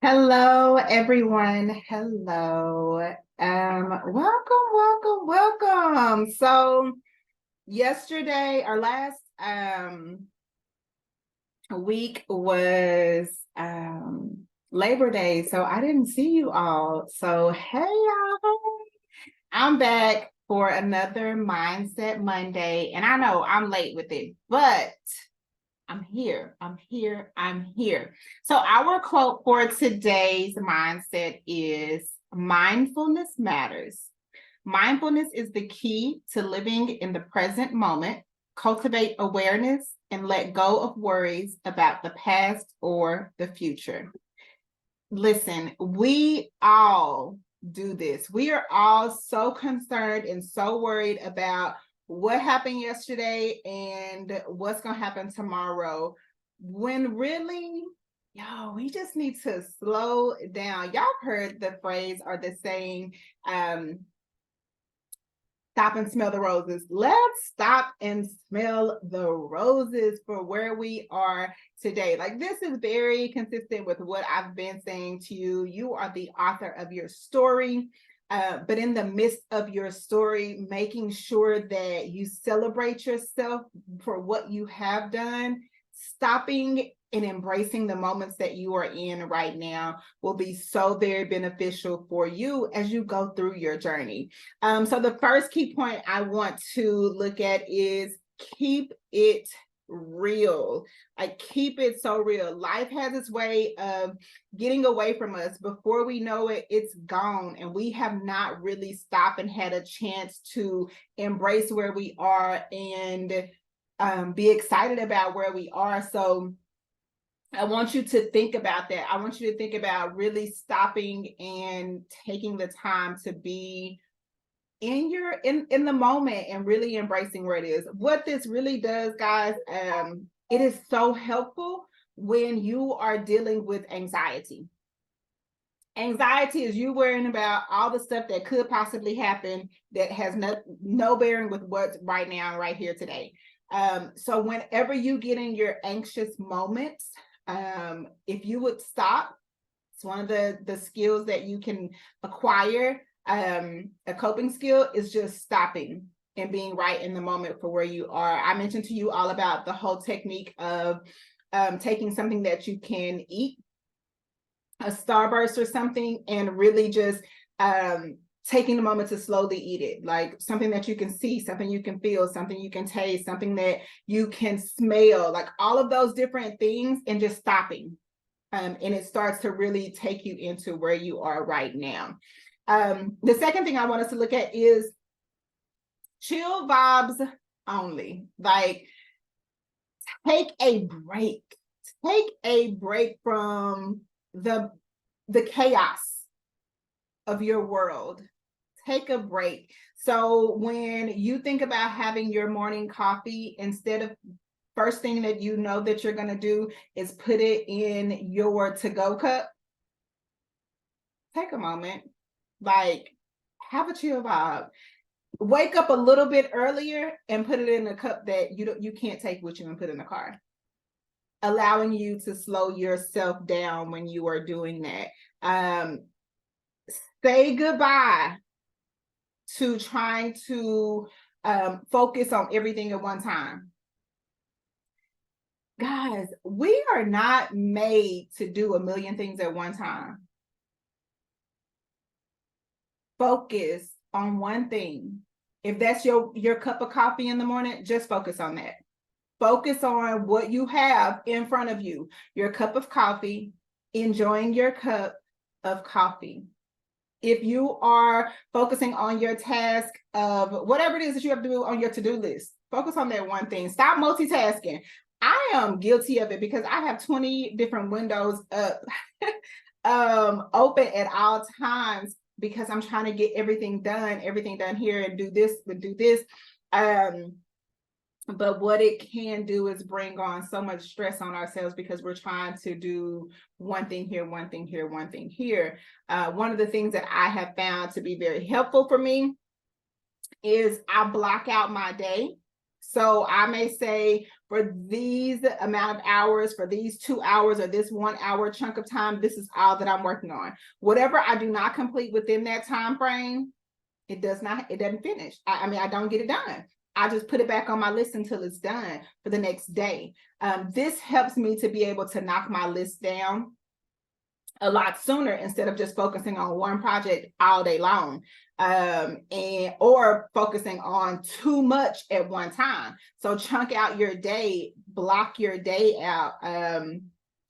Hello, everyone. Hello. Welcome. So yesterday, our last week was Labor Day, so I didn't see you all. So hey, y'all. I'm back for another Mindset Monday, and I know I'm late with it, but I'm here. So our quote for today's mindset is mindfulness matters. Mindfulness is the key to living in the present moment. Cultivate awareness and let go of worries about the past or the future. Listen, we all do this. We are all so concerned and so worried about what happened yesterday and what's going to happen tomorrow. When really, y'all, we just need to slow down. Y'all heard the phrase or the saying, stop and smell the roses. Let's stop and smell the roses for where we are today. Like, this is very consistent with what I've been saying to you. You are the author of your story. But in the midst of your story, making sure that you celebrate yourself for what you have done, stopping and embracing the moments that you are in right now will be so very beneficial for you as you go through your journey. So the first key point I want to look at is keep it real. Like, keep it so real. Life has its way of getting away from us. Before we know it, it's gone, and we have not really stopped and had a chance to embrace where we are and be excited about where we are. So I want you to think about that. I want you to think about really stopping and taking the time to be in the moment and really embracing where it is. What this really does, guys, it is so helpful when you are dealing with anxiety. Anxiety is you worrying about all the stuff that could possibly happen that has no bearing with what's right now, right here today. So whenever you get in your anxious moments, if you would stop, it's one of the skills that you can acquire. A coping skill is just stopping and being right in the moment for where you are. I mentioned to you all about the whole technique of taking something that you can eat, a Starburst or something, and really just taking a moment to slowly eat it, like something that you can see, something you can feel, something you can taste, something that you can smell, like all of those different things, and just stopping. And it starts to really take you into where you are right now. The second thing I want us to look at is chill vibes only. Like, take a break. Take a break from the chaos of your world. Take a break. So when you think about having your morning coffee, instead of first thing that you know that you're going to do is put it in your to-go cup, take a moment, like, have a chill vibe. Wake up a little bit earlier and put it in a cup that you can't take with you and put in the car, allowing you to slow yourself down when you are doing that. Say goodbye to trying to focus on everything at one time. Guys, we are not made to do a million things at one time. Focus on one thing. If that's your cup of coffee in the morning, just focus on that. Focus on what you have in front of you, your cup of coffee, enjoying your cup of coffee. If you are focusing on your task of whatever it is that you have to do on your to-do list, focus on that one thing. Stop multitasking. I am guilty of it because I have 20 different windows up open at all times because I'm trying to get everything done here and do this, but do this. But what it can do is bring on so much stress on ourselves because we're trying to do one thing here, one thing here, one thing here. One of the things that I have found to be very helpful for me is I block out my day. So I may say for these amount of hours, for these 2 hours or this 1 hour chunk of time, this is all that I'm working on. Whatever I do not complete within that time frame, it doesn't finish. I mean, I don't get it done. I just put it back on my list until it's done for the next day. This helps me to be able to knock my list down a lot sooner instead of just focusing on one project all day long, or focusing on too much at one time. So chunk out your day, block your day out. And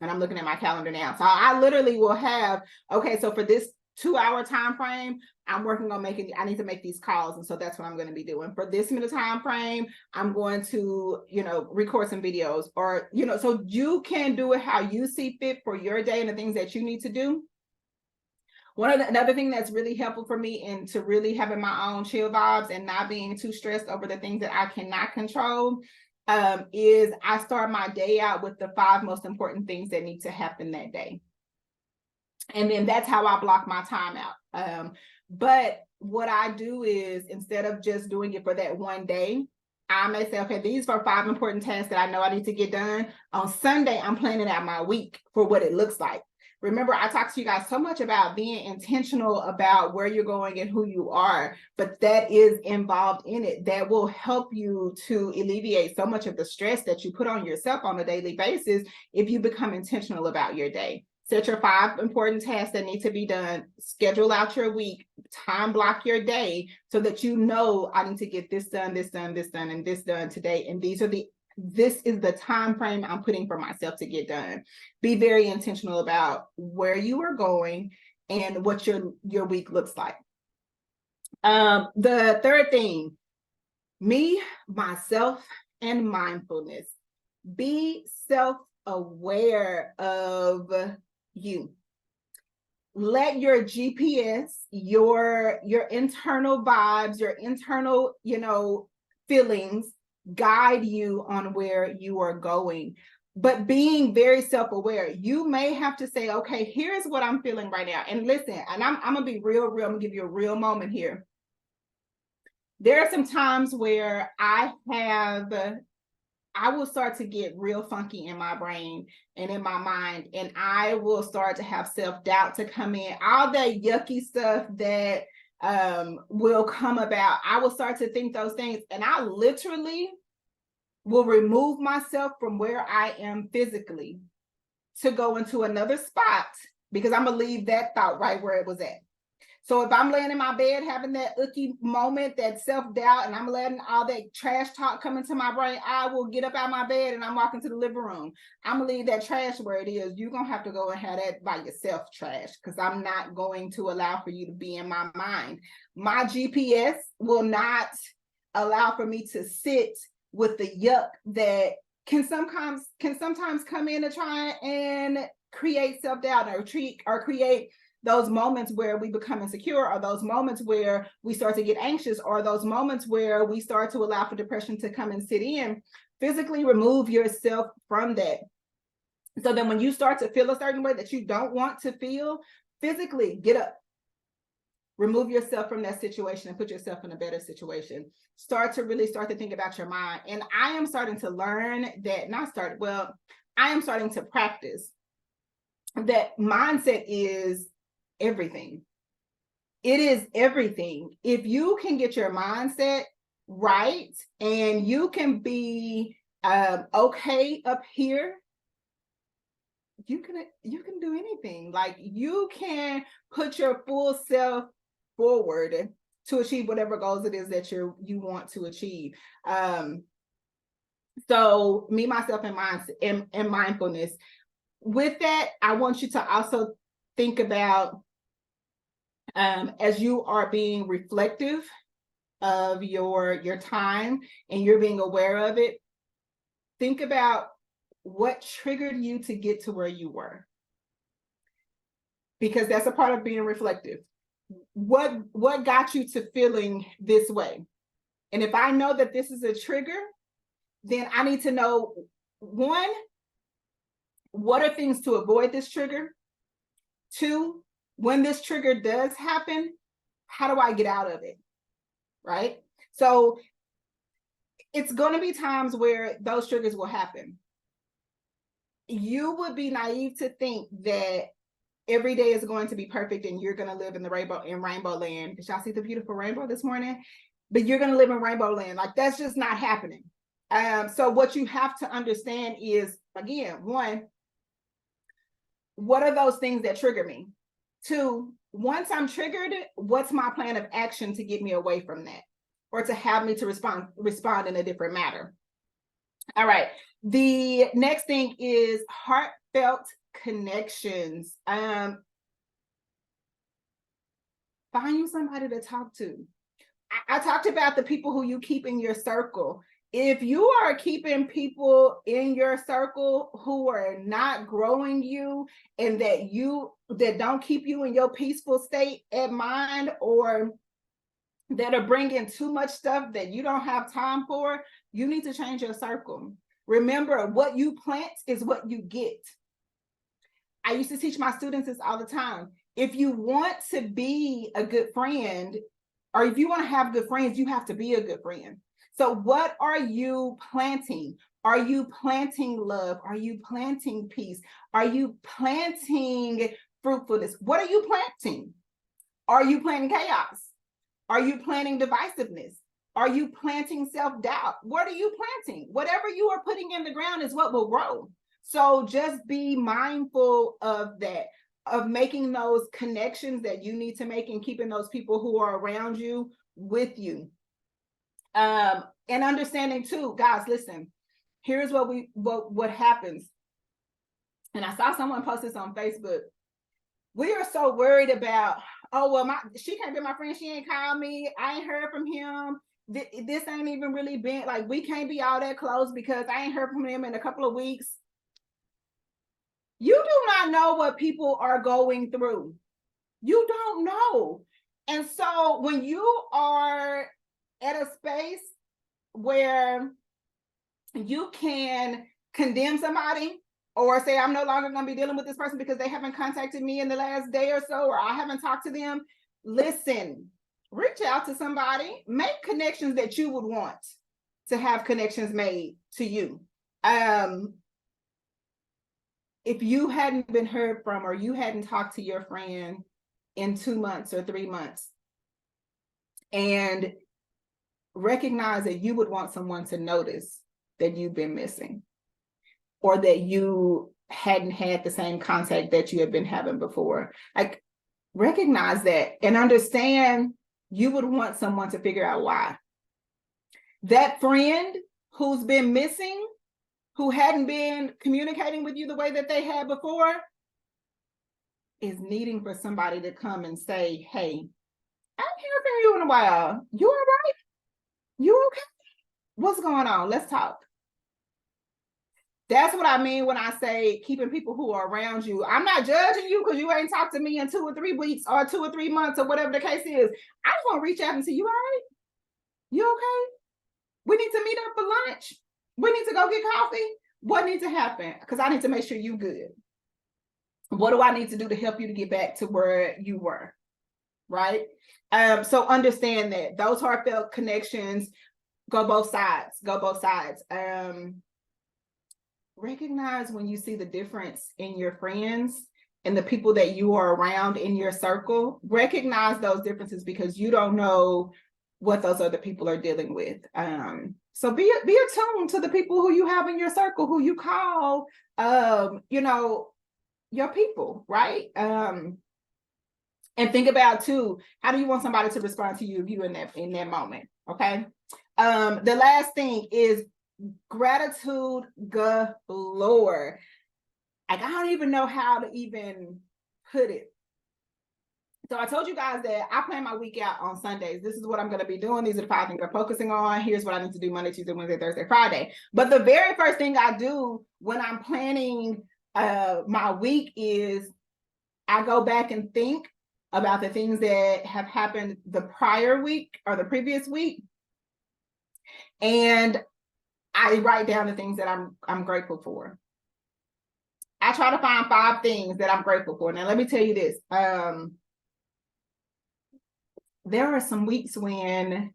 I'm looking at my calendar now. So I literally will have, okay, so for this 2 hour time frame, I'm working on I need to make these calls. And so that's what I'm going to be doing. For this minute time frame, I'm going to, record some videos, or, so you can do it how you see fit for your day and the things that you need to do. Another thing that's really helpful for me and to really having my own chill vibes and not being too stressed over the things that I cannot control, is I start my day out with the 5 most important things that need to happen that day. And then that's how I block my time out. But what I do is, instead of just doing it for that one day, I may say, okay, these are 5 important tasks that I know I need to get done. On Sunday, I'm planning out my week for what it looks like. Remember, I talked to you guys so much about being intentional about where you're going and who you are, but that is involved in it. That will help you to alleviate so much of the stress that you put on yourself on a daily basis if you become intentional about your day. Set your 5 important tasks that need to be done, schedule out your week, time block your day so that I need to get this done, this done, this done, and this done today. And this is the time frame I'm putting for myself to get done. Be very intentional about where you are going and what your week looks like. The third thing, me, myself, and mindfulness. Be self-aware of you. Let your GPS, your internal vibes, your internal, feelings guide you on where you are going. But being very self-aware, you may have to say, okay, here's what I'm feeling right now. And listen, and I'm gonna be real. I'm gonna give you a real moment here. There are some times where I will start to get real funky in my brain and in my mind, and I will start to have self-doubt to come in. All that yucky stuff that will come about, I will start to think those things, and I literally will remove myself from where I am physically to go into another spot, because I'm gonna leave that thought right where it was at. So if I'm laying in my bed having that icky moment, that self-doubt, and I'm letting all that trash talk come into my brain, I will get up out of my bed and I'm walking to the living room. I'm gonna leave that trash where it is. You're gonna have to go and have that by yourself, trash, because I'm not going to allow for you to be in my mind. My GPS will not allow for me to sit with the yuck that can sometimes come in to try and create self-doubt or create those moments where we become insecure, or those moments where we start to get anxious, or those moments where we start to allow for depression to come and sit in. Physically remove yourself from that. So then when you start to feel a certain way that you don't want to feel, physically get up. Remove yourself from that situation and put yourself in a better situation. Start to think about your mind. And I am starting to learn that, I am starting to practice that mindset is everything. It is everything. If you can get your mindset right and you can be okay up here, you can do anything. Like, you can put your full self forward to achieve whatever goals it is that you want to achieve. So me, myself, and mindfulness. With that, I want you to also think about, as you are being reflective of your time and you're being aware of it, think about what triggered you to get to where you were, because that's a part of being reflective. What got you to feeling this way? And if I know that this is a trigger, then I need to know, one, what are things to avoid this trigger? Two, when this trigger does happen, how do I get out of it? Right? So it's going to be times where those triggers will happen. You would be naive to think that every day is going to be perfect and you're going to live in the rainbow land. Did y'all see the beautiful rainbow this morning? But you're going to live in rainbow land. Like, that's just not happening. So what you have to understand is, again, one, what are those things that trigger me? Two, once I'm triggered, what's my plan of action to get me away from that, or to have me to respond in a different manner? All right. The next thing is heartfelt connections. Find you somebody to talk to. I talked about the people who you keep in your circle. If you are keeping people in your circle who are not growing you, and that don't keep you in your peaceful state of mind, or that are bringing too much stuff that you don't have time for, you need to change your circle. Remember, what you plant is what you get. I used to teach my students this all the time. If you want to be a good friend, or if you want to have good friends, you have to be a good friend. So what are you planting? Are you planting love? Are you planting peace? Are you planting fruitfulness? What are you planting? Are you planting chaos? Are you planting divisiveness? Are you planting self-doubt? What are you planting? Whatever you are putting in the ground is what will grow. So just be mindful of that, of making those connections that you need to make, and keeping those people who are around you with you. And understanding too, guys, listen, here's what happens. And I saw someone post this on Facebook. We are so worried about, oh, well, she can't be my friend. She ain't called me. I ain't heard from him. This ain't even really been, like, we can't be all that close because I ain't heard from him in a couple of weeks. You do not know what people are going through. You don't know. And so when you are at a space where you can condemn somebody, or say, I'm no longer going to be dealing with this person because they haven't contacted me in the last day or so, or I haven't talked to them, listen, reach out to somebody, make connections that you would want to have connections made to you. If you hadn't been heard from, or you hadn't talked to your friend in 2 months or 3 months, and recognize that you would want someone to notice that you've been missing, or that you hadn't had the same contact that you had been having before. Like, recognize that and understand you would want someone to figure out why. That friend who's been missing, who hadn't been communicating with you the way that they had before, is needing for somebody to come and say, hey, I haven't heard from you in a while. You all right? You okay? What's going on? Let's talk. That's what I mean when I say keeping people who are around you. I'm not judging you because you ain't talked to me in 2 or 3 weeks or 2 or 3 months or whatever the case is. I just want to reach out and say, you all right? You okay? We need to meet up for lunch. We need to go get coffee. What needs to happen? Because I need to make sure you're good. What do I need to do to help you to get back to where you were? Right? So understand that those heartfelt connections go both sides. Go both sides. Recognize when you see the difference in your friends and the people that you are around in your circle. Recognize those differences, because you don't know what those other people are dealing with. So be attuned to the people who you have in your circle, who you call, your people, right? And think about too, how do you want somebody to respond to you if you in that moment? Okay. The last thing is gratitude galore. Like, I don't even know how to even put it. So I told you guys that I plan my week out on Sundays. This is what I'm going to be doing. These are the 5 things I'm focusing on. Here's what I need to do Monday, Tuesday, Wednesday, Thursday, Friday. But the very first thing I do when I'm planning my week is I go back and think about the things that have happened the prior week or the previous week. And I write down the things that I'm grateful for. I try to find 5 things that I'm grateful for. Now, let me tell you this. There are some weeks when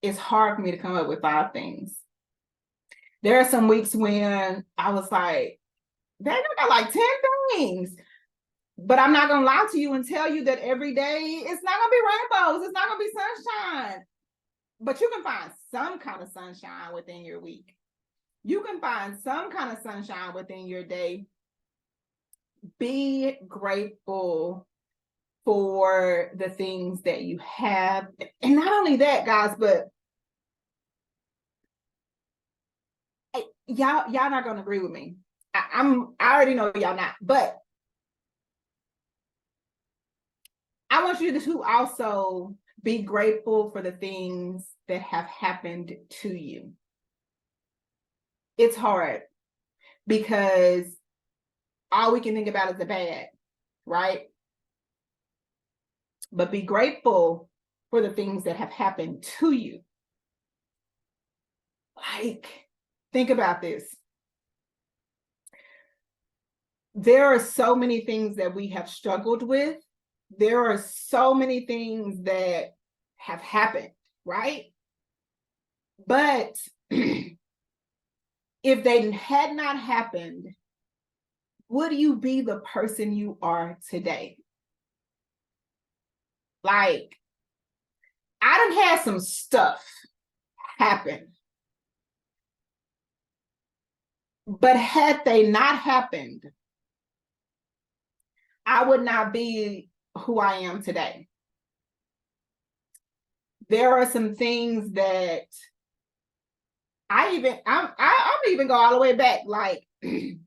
it's hard for me to come up with 5 things. There are some weeks when I was like, dang, I got like 10 things. But I'm not going to lie to you and tell you that every day it's not going to be rainbows. It's not going to be sunshine. But you can find some kind of sunshine within your week. You can find some kind of sunshine within your day. Be grateful for the things that you have. And not only that, guys, but y'all not going to agree with me. I already know y'all not, but I want you to also be grateful for the things that have happened to you. It's hard because all we can think about is the bad, right? But be grateful for the things that have happened to you. Like, think about this. There are so many things that we have struggled with. There are so many things that have happened, right? But if they had not happened, would you be the person you are today? Like, I done had some stuff happen. But had they not happened, I would not be who I am today. There are some things that I'm even go all the way back. Like, I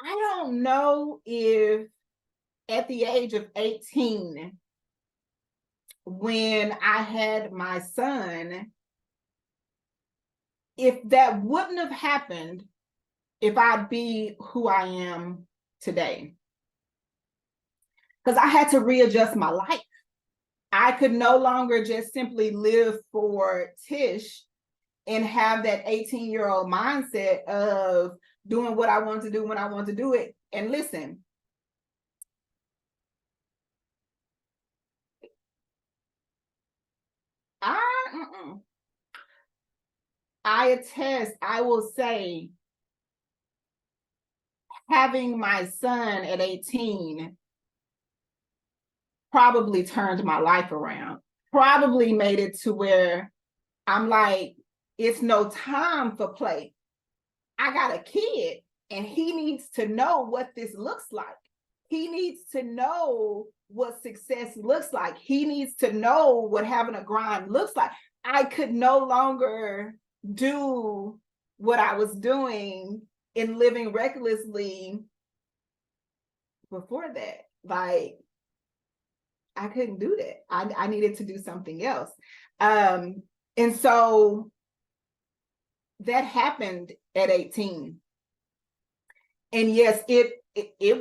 don't know if at the age of 18, when I had my son, if that wouldn't have happened, if I'd be who I am today. Because I had to readjust my life. I could no longer just simply live for Tish and have that 18-year-old mindset of doing what I want to do when I want to do it. And listen, I attest, I will say, having my son at 18 probably turned my life around, probably made it to where I'm like, it's no time for play. I got a kid and he needs to know what this looks like. He needs to know what success looks like. He needs to know what having a grind looks like. I could no longer do what I was doing in living recklessly before that. Like, I couldn't do that. I needed to do something else. And so that happened at 18. And yes, it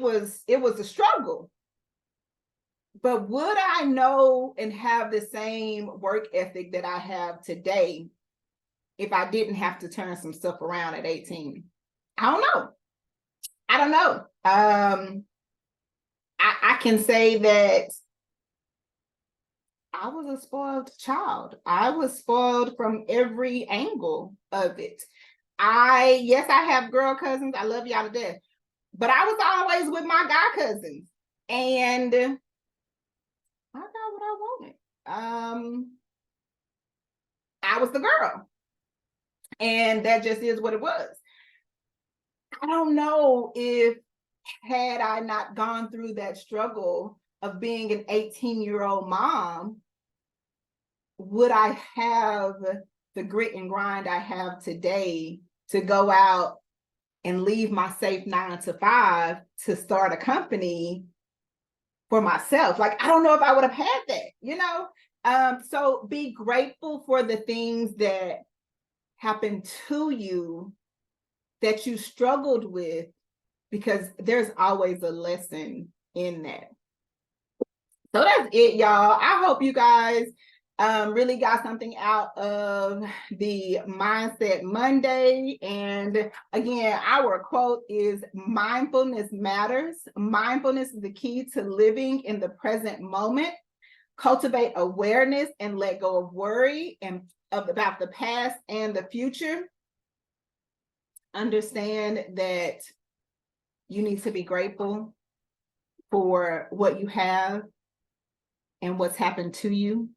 was a struggle. But would I know and have the same work ethic that I have today if I didn't have to turn some stuff around at 18? I don't know. I can say that I was a spoiled child. I was spoiled from every angle of it. Yes, I have girl cousins. I love y'all to death. But I was always with my guy cousins. And I got what I wanted. I was the girl. And that just is what it was. I don't know if had I not gone through that struggle of being an 18-year-old mom, would I have the grit and grind I have today to go out and leave my safe 9 to 5 to start a company for myself? Like, I don't know if I would have had that, you know? So be grateful for the things that happened to you that you struggled with, because there's always a lesson in that. So that's it, y'all. I hope you guys really got something out of the Mindset Monday. And again, our quote is mindfulness matters. Mindfulness is the key to living in the present moment. Cultivate awareness and let go of worry and about the past and the future. Understand that you need to be grateful for what you have and what's happened to you.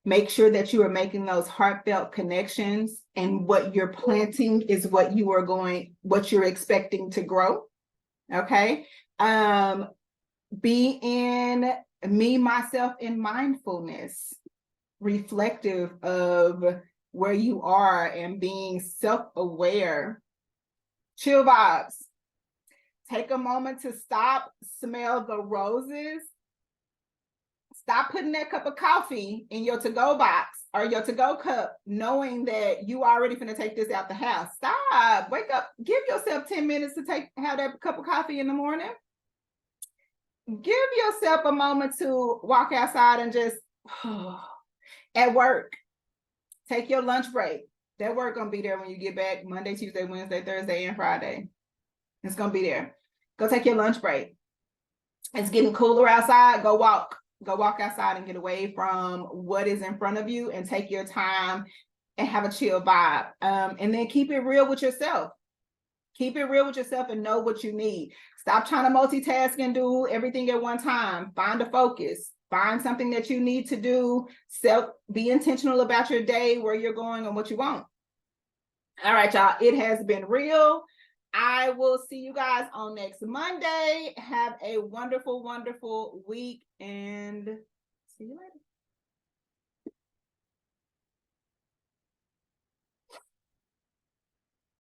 Make sure that you are making those heartfelt connections, and what you're planting is what you're expecting to grow. Okay. Be in me, myself, in mindfulness, reflective of where you are and being self-aware. Chill vibes. Take a moment to stop, smell the roses. Stop putting that cup of coffee in your to-go box or your to-go cup, knowing that you already finna take this out the house. Stop. Wake up. Give yourself 10 minutes to have that cup of coffee in the morning. Give yourself a moment to walk outside and just at work. Take your lunch break. That work gonna be there when you get back Monday, Tuesday, Wednesday, Thursday, and Friday. It's gonna be there. Go take your lunch break. It's getting cooler outside. Go walk. Go walk outside and get away from what is in front of you and take your time and have a chill vibe. And then keep it real with yourself. Keep it real with yourself and know what you need. Stop trying to multitask and do everything at one time. Find a focus. Find something that you need to do. Be intentional about your day, where you're going and what you want. All right, y'all. It has been real. I will see you guys on next Monday. Have a wonderful, wonderful week, and see you later.